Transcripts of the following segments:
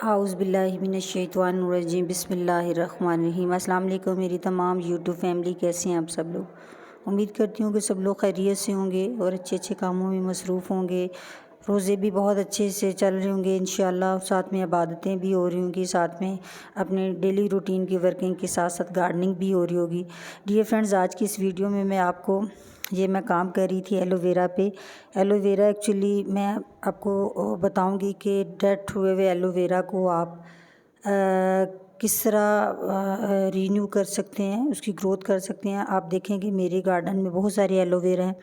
आउज़ुबिल्लाहिमिनश्शैतानिर्रजीम बिस्मिल्लाहिर्रहमानिर्रहीम। अस्सलाम वालेकुम मेरी तमाम यूट्यूब फैमिली, कैसे हैं आप सब लोग। उम्मीद करती हूँ कि सब लोग खैरियत से होंगे और अच्छे अच्छे कामों में मसरूफ़ होंगे। रोज़े भी बहुत अच्छे से चल रहे होंगे इंशाअल्लाह, साथ में इबादतें भी हो रही होंगी, साथ में अपने डेली रूटीन की वर्किंग के साथ साथ गार्डनिंग भी हो रही होगी। डियर फ्रेंड्स, आज की इस वीडियो में मैं काम कर रही थी एलोवेरा पे। एलोवेरा एक्चुअली मैं आपको बताऊंगी कि डेड हुए हुए एलोवेरा को आप किस तरह रीन्यू कर सकते हैं, उसकी ग्रोथ कर सकते हैं। आप देखेंगे मेरे गार्डन में बहुत सारे एलोवेरा हैं।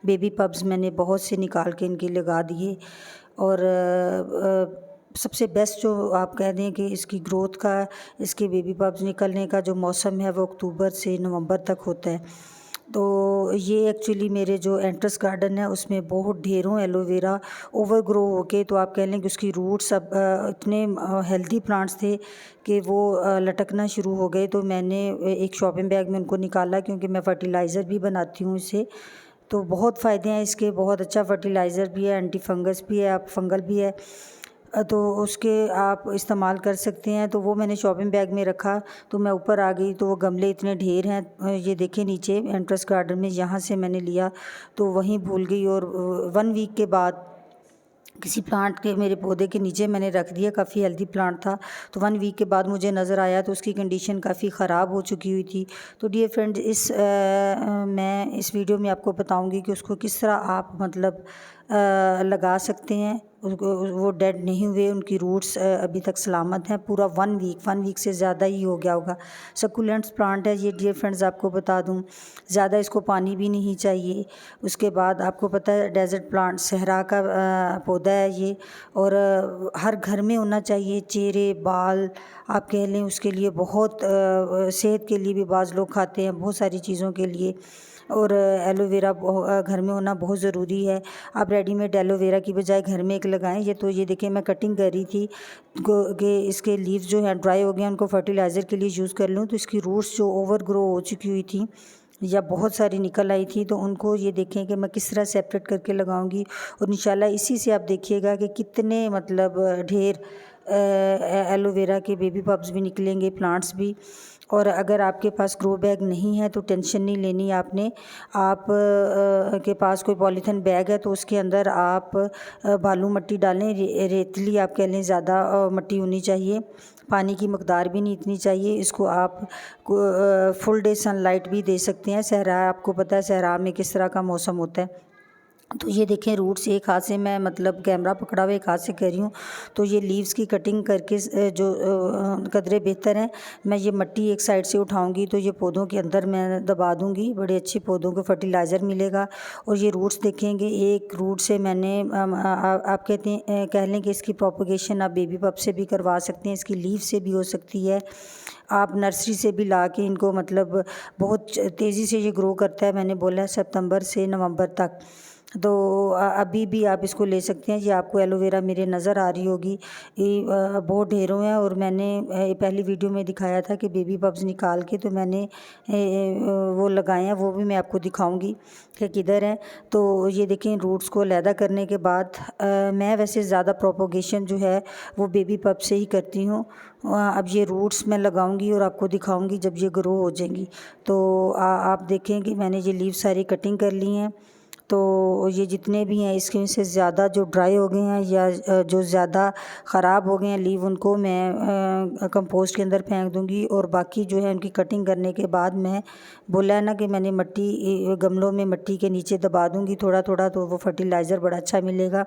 बेबी पब्स मैंने बहुत से निकाल के इनके लगा दिए और सबसे बेस्ट जो आप कह दें कि इसकी ग्रोथ का, इसके बेबी पब्स निकलने का जो मौसम है वो अक्टूबर से नवंबर तक होता है। तो ये एक्चुअली मेरे जो एंट्रेंस गार्डन है उसमें बहुत ढेरों एलोवेरा ओवर ग्रो हो के, तो आप कह लें कि उसकी रूट्स अब इतने हेल्दी प्लांट्स थे कि वो लटकना शुरू हो गए। तो मैंने एक शॉपिंग बैग में उनको निकाला, क्योंकि मैं फर्टिलाइज़र भी बनाती हूँ इससे। तो बहुत फ़ायदे हैं इसके, बहुत अच्छा फर्टिलाइज़र भी है, एंटी फंगस भी है, आप फंगल भी है, तो उसके आप इस्तेमाल कर सकते हैं। तो वो मैंने शॉपिंग बैग में रखा। तो मैं ऊपर आ गई तो वो गमले इतने ढेर हैं, ये देखें नीचे एंट्रेंस गार्डन में, यहाँ से मैंने लिया तो वहीं भूल गई। और 1 वीक के बाद किसी प्लांट के, मेरे पौधे के नीचे मैंने रख दिया, काफ़ी हेल्दी प्लांट था। तो 1 वीक के बाद मुझे नज़र आया तो उसकी कंडीशन काफ़ी ख़राब हो चुकी हुई थी। तो डियर फ्रेंड, मैं इस वीडियो में आपको बताऊंगी कि उसको किस तरह आप मतलब लगा सकते हैं। उसको वो डेड नहीं हुए, उनकी रूट्स अभी तक सलामत हैं। पूरा 1 वीक से ज़्यादा ही हो गया होगा। सकुलेंट्स प्लांट है ये डियर फ्रेंड्स, आपको बता दूं ज़्यादा इसको पानी भी नहीं चाहिए। उसके बाद आपको पता है डेजर्ट प्लांट, सहरा का पौधा है ये, और हर घर में होना चाहिए। चेहरे बाल आप कह लें उसके लिए बहुत सेहत के लिए भी बाज़ लोग खाते हैं, बहुत सारी चीज़ों के लिए। और एलोवेरा घर में होना बहुत ज़रूरी है। आप रेडीमेड एलोवेरा की बजाय घर में एक लगाएं। ये देखें मैं कटिंग कर रही थी कि इसके लीव्स जो हैं ड्राई हो गए, उनको फर्टिलाइज़र के लिए यूज़ कर लूँ। तो इसकी रूट्स जो ओवर ग्रो हो चुकी हुई थी या बहुत सारी निकल आई थी, तो उनको ये देखें कि मैं किस तरह सेपरेट करके लगाऊंगी। और इंशाल्लाह इसी से आप देखिएगा कि कितने मतलब ढेर एलोवेरा के बेबी पब्स भी निकलेंगे, प्लांट्स भी। और अगर आपके पास ग्रो बैग नहीं है तो टेंशन नहीं लेनी आपने। आप के पास कोई पॉलीथीन बैग है तो उसके अंदर आप बालू मट्टी डालें, रेतली आप कह लें, ज़्यादा मट्टी होनी चाहिए, पानी की मकदार भी नहीं इतनी चाहिए। इसको आप फुल डे सनलाइट भी दे सकते हैं। सहरा, आपको पता है सहरा में किस तरह का मौसम होता है। तो ये देखें रूट्स, एक हाथ से मैं मतलब कैमरा पकड़ा हुआ एक हाथ से कर रही हूँ। तो ये लीव्स की कटिंग करके जो कदरे बेहतर हैं, मैं ये मट्टी एक साइड से उठाऊंगी तो ये पौधों के अंदर मैं दबा दूंगी, बड़े अच्छे पौधों को फर्टिलाइज़र मिलेगा। और ये रूट्स देखेंगे, एक रूट से मैंने आप कहते हैं कह लें कि इसकी प्रोपगेशन आप बेबी पप से भी करवा सकते हैं, इसकी लीव से भी हो सकती है। आप नर्सरी से भी ला के इनको, मतलब बहुत तेज़ी से ये ग्रो करता है, मैंने बोला है सितंबर से नवंबर तक। तो अभी भी आप इसको ले सकते हैं। ये आपको एलोवेरा मेरे नज़र आ रही होगी, ये बहुत ढेरों हैं। और मैंने पहली वीडियो में दिखाया था कि बेबी पब्स निकाल के तो मैंने वो लगाए हैं, वो भी मैं आपको दिखाऊंगी कि किधर हैं। तो ये देखें रूट्स को अलहदा करने के बाद मैं वैसे ज़्यादा प्रोपोगेशन जो है वो बेबी पब से ही करती हूँ। अब ये रूट्स मैं लगाऊंगी और आपको दिखाऊंगी जब ये ग्रो हो जाएंगी। तो आप देखें कि मैंने ये लीव सारी कटिंग कर ली हैं। तो ये जितने भी हैं इसके से ज़्यादा जो ड्राई हो गए हैं या जो ज़्यादा ख़राब हो गए हैं लीव, उनको मैं कंपोस्ट के अंदर फेंक दूंगी। और बाकी जो है उनकी कटिंग करने के बाद मैं बोला है ना कि मैंने मट्टी गमलों में मट्टी के नीचे दबा दूंगी थोड़ा थोड़ा, तो वो फर्टिलाइज़र बड़ा अच्छा मिलेगा।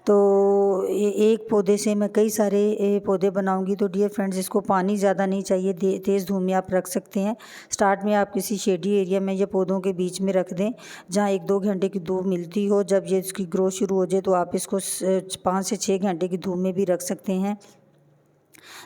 तो एक पौधे से मैं कई सारे पौधे बनाऊंगी। तो डियर फ्रेंड्स, इसको पानी ज़्यादा नहीं चाहिए, तेज़ धूप में आप रख सकते हैं। स्टार्ट में आप किसी शेडी एरिया में या पौधों के बीच में रख दें जहाँ 1-2 घंटे की धूप मिलती हो। जब ये इसकी ग्रोथ शुरू हो जाए तो आप इसको 5 से 6 घंटे की धूप में भी रख सकते हैं।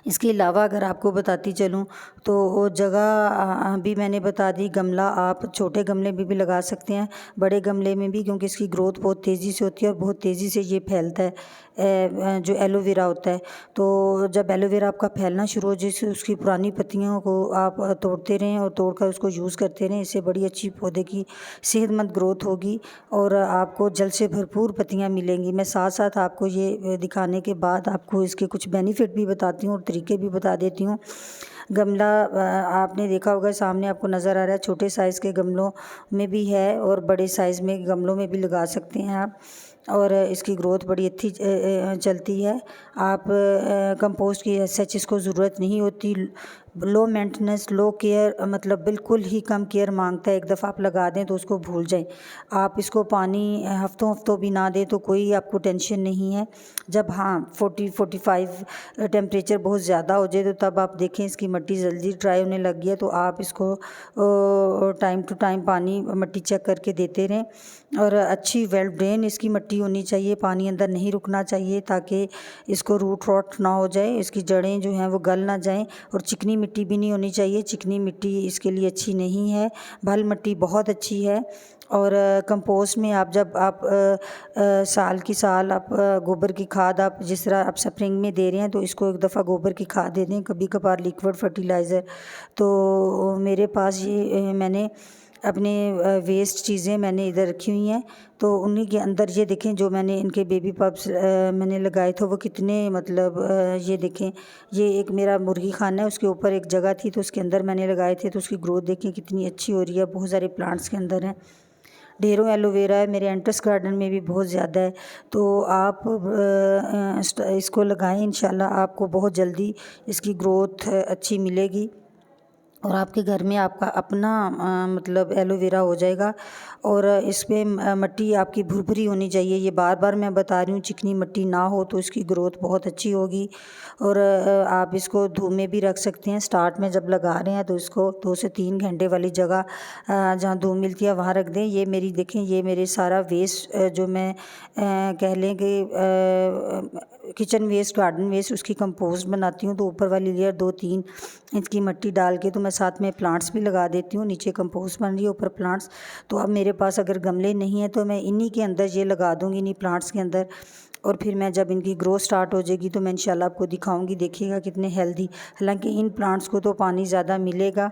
इसके अलावा अगर आपको बताती चलूँ तो वो जगह भी मैंने बता दी। गमला आप छोटे गमले में भी लगा सकते हैं, बड़े गमले में भी, क्योंकि इसकी ग्रोथ बहुत तेज़ी से होती है और बहुत तेज़ी से ये फैलता है। जो एलोवेरा होता है। तो जब एलोवेरा आपका फैलना शुरू हो जैसे उसकी पुरानी पत्तियों को आप तोड़ते रहें और तोड़कर उसको यूज़ करते रहें, इससे बड़ी अच्छी पौधे की सेहतमंद ग्रोथ होगी और आपको जल से भरपूर पत्तियाँ मिलेंगी। मैं साथ साथ आपको ये दिखाने के बाद आपको इसके कुछ बेनिफिट भी बताती हूँ और तरीके भी बता देती हूँ। गमला आपने देखा होगा सामने आपको नज़र आ रहा है, छोटे साइज़ के गमलों में भी है और बड़े साइज़ में गमलों में भी लगा सकते हैं आप, और इसकी ग्रोथ बड़ी अच्छी चलती है। आप कंपोस्ट की सच इसको ज़रूरत नहीं होती, लो मेंटेनेंस लो केयर, मतलब बिल्कुल ही कम केयर मांगता है। एक दफ़ा आप लगा दें तो उसको भूल जाएं। आप इसको पानी हफ्तों हफ्तों भी ना दें तो कोई आपको टेंशन नहीं है। जब 40-45 टेम्परेचर बहुत ज़्यादा हो जाए तो तब आप देखें इसकी मिट्टी जल्दी ड्राई होने लगी है, तो आप इसको टाइम टू टाइम पानी मिट्टी चेक करके देते रहें। और अच्छी वेल ड्रेन इसकी मिट्टी होनी चाहिए, पानी अंदर नहीं रुकना चाहिए ताकि इसको रूट रॉट ना हो जाए, इसकी जड़ें जो हैं वो गल ना जाएं। और चिकनी मिट्टी भी नहीं होनी चाहिए, चिकनी मिट्टी इसके लिए अच्छी नहीं है। भल मिट्टी बहुत अच्छी है। और कंपोस्ट में आप जब आप साल की साल आप गोबर की खाद आप जिस तरह आप स्प्रिंग में दे रहे हैं तो इसको एक दफ़ा गोबर की खाद दे दें, कभी कभार लिक्विड फर्टिलाइज़र। तो मेरे पास ये मैंने अपने वेस्ट चीज़ें मैंने इधर रखी हुई हैं, तो उन्हीं के अंदर ये देखें जो मैंने इनके बेबी पप्स मैंने लगाए थे वो कितने मतलब ये देखें, ये एक मेरा मुर्गी खाना है, उसके ऊपर एक जगह थी तो उसके अंदर मैंने लगाए थे, तो उसकी ग्रोथ देखें कितनी अच्छी हो रही है। बहुत सारे प्लांट्स के अंदर हैं, ढेरों एलोवेरा है, मेरे एंट्रेंस गार्डन में भी बहुत ज़्यादा है। तो आप इसको लगाएं, इंशाल्लाह आपको बहुत जल्दी इसकी ग्रोथ अच्छी मिलेगी और आपके घर में आपका अपना मतलब एलोवेरा हो जाएगा। और इसमें मिट्टी आपकी भुरभुरी होनी चाहिए, ये बार बार मैं बता रही हूँ, चिकनी मिट्टी ना हो तो इसकी ग्रोथ बहुत अच्छी होगी। और आप इसको धूप में भी रख सकते हैं। स्टार्ट में जब लगा रहे हैं तो इसको 2 से 3 घंटे वाली जगह जहाँ धूप मिलती है वहाँ रख दें। ये मेरी देखें, ये मेरे सारा वेस्ट जो मैं कह लें कि किचन वेस्ट गार्डन वेस्ट उसकी कंपोस्ट बनाती हूँ, तो ऊपर वाली लेयर 2-3 इंच की मिट्टी डाल के तो मैं साथ में प्लांट्स भी लगा देती हूँ। नीचे कंपोस्ट बन रही है, ऊपर प्लांट्स। तो अब मेरे पास अगर गमले नहीं हैं तो मैं इन्हीं के अंदर ये लगा दूँगी, इन्हीं प्लांट्स के अंदर। और फिर मैं जब इनकी ग्रोथ स्टार्ट हो जाएगी तो मैं इंशाल्लाह आपको दिखाऊंगी, देखिएगा कितने हेल्दी। हालांकि इन प्लांट्स को तो पानी ज़्यादा मिलेगा,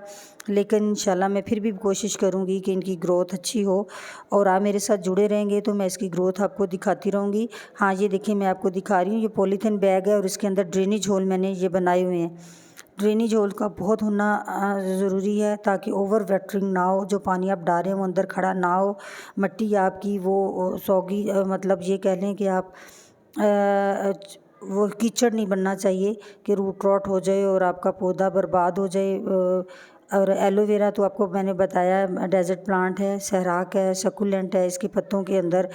लेकिन इंशाल्लाह मैं फिर भी कोशिश करूंगी कि इनकी ग्रोथ अच्छी हो। और आप मेरे साथ जुड़े रहेंगे तो मैं इसकी ग्रोथ आपको दिखाती रहूँगी। हाँ, ये देखिए मैं आपको दिखा रही हूँ, ये पॉलीथीन बैग है और इसके अंदर ड्रेनेज होल मैंने ये बनाए हुए हैं। ड्रेनेज होल का बहुत होना ज़रूरी है ताकि ओवर वाटरिंग ना हो, जो पानी आप डाल रहे हैं वो अंदर खड़ा ना हो, मिट्टी आपकी वो सौगी मतलब ये कह लें कि आप वो कीचड़ नहीं बनना चाहिए कि रूट रॉट हो जाए और आपका पौधा बर्बाद हो जाए। और एलोवेरा तो आपको मैंने बताया डेजर्ट प्लांट है, सहराक है, सकुलेंट है, इसके पत्तों के अंदर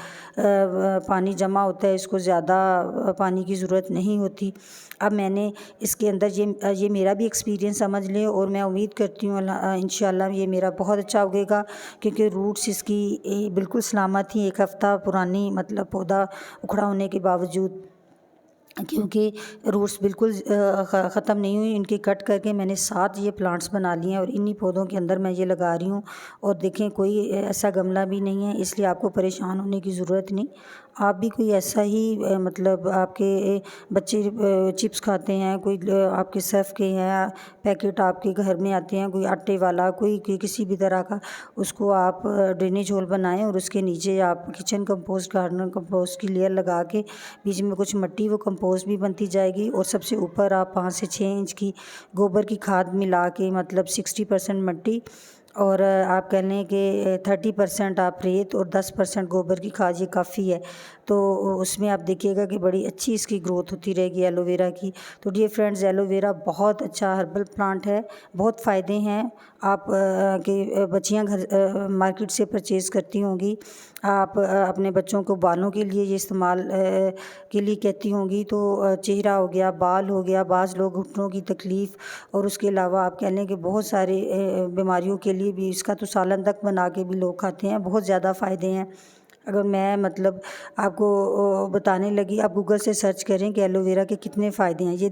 पानी जमा होता है, इसको ज़्यादा पानी की ज़रूरत नहीं होती। अब मैंने इसके अंदर ये मेरा भी एक्सपीरियंस समझ लें और मैं उम्मीद करती हूँ इंशाल्लाह ये मेरा बहुत अच्छा उगेगा, क्योंकि रूट्स इसकी बिल्कुल सलामत थी। 1 हफ़्ता पुरानी मतलब पौधा उखड़ा होने के बावजूद, क्योंकि रूट्स बिल्कुल ख़त्म नहीं हुई, इनकी कट करके मैंने 7 ये प्लांट्स बना लिए हैं और इन्हीं पौधों के अंदर मैं ये लगा रही हूँ। और देखें कोई ऐसा गमला भी नहीं है, इसलिए आपको परेशान होने की ज़रूरत नहीं। आप भी कोई ऐसा ही मतलब आपके बच्चे चिप्स खाते हैं, कोई आपके सर्फ के हैं पैकेट आपके घर में आते हैं, कोई आटे वाला कोई किसी भी तरह का, उसको आप ड्रेनेज होल बनाएं और उसके नीचे आप किचन कंपोस्ट गार्डन कंपोस्ट की लेयर लगा के बीच में कुछ मिट्टी, वो कंपोस्ट भी बनती जाएगी। और सबसे ऊपर आप 5 से 6 इंच की गोबर की खाद मिला के मतलब 60% मिट्टी और आप कह लें कि 30% आप रेत और 10% गोबर की खाद, ये काफ़ी है। तो उसमें आप देखिएगा कि बड़ी अच्छी इसकी ग्रोथ होती रहेगी एलोवेरा की। तो डियर फ्रेंड्स, एलोवेरा बहुत अच्छा हर्बल प्लांट है, बहुत फ़ायदे हैं। आप के बच्चियाँ घर मार्केट से परचेज़ करती होंगी, आप अपने बच्चों को बालों के लिए ये इस्तेमाल के लिए कहती होंगी। तो चेहरा हो गया, बाल हो गया, बाज़ लोग घुटनों की तकलीफ़, और उसके अलावा आप कह लें कि बहुत सारे बीमारियों के लिए भी इसका तो सालन तक बना के भी लोग खाते हैं, बहुत ज़्यादा फ़ायदे हैं। अगर मैं मतलब आपको बताने लगी, आप गूगल से सर्च करें कि एलोवेरा के कितने फ़ायदे हैं, ये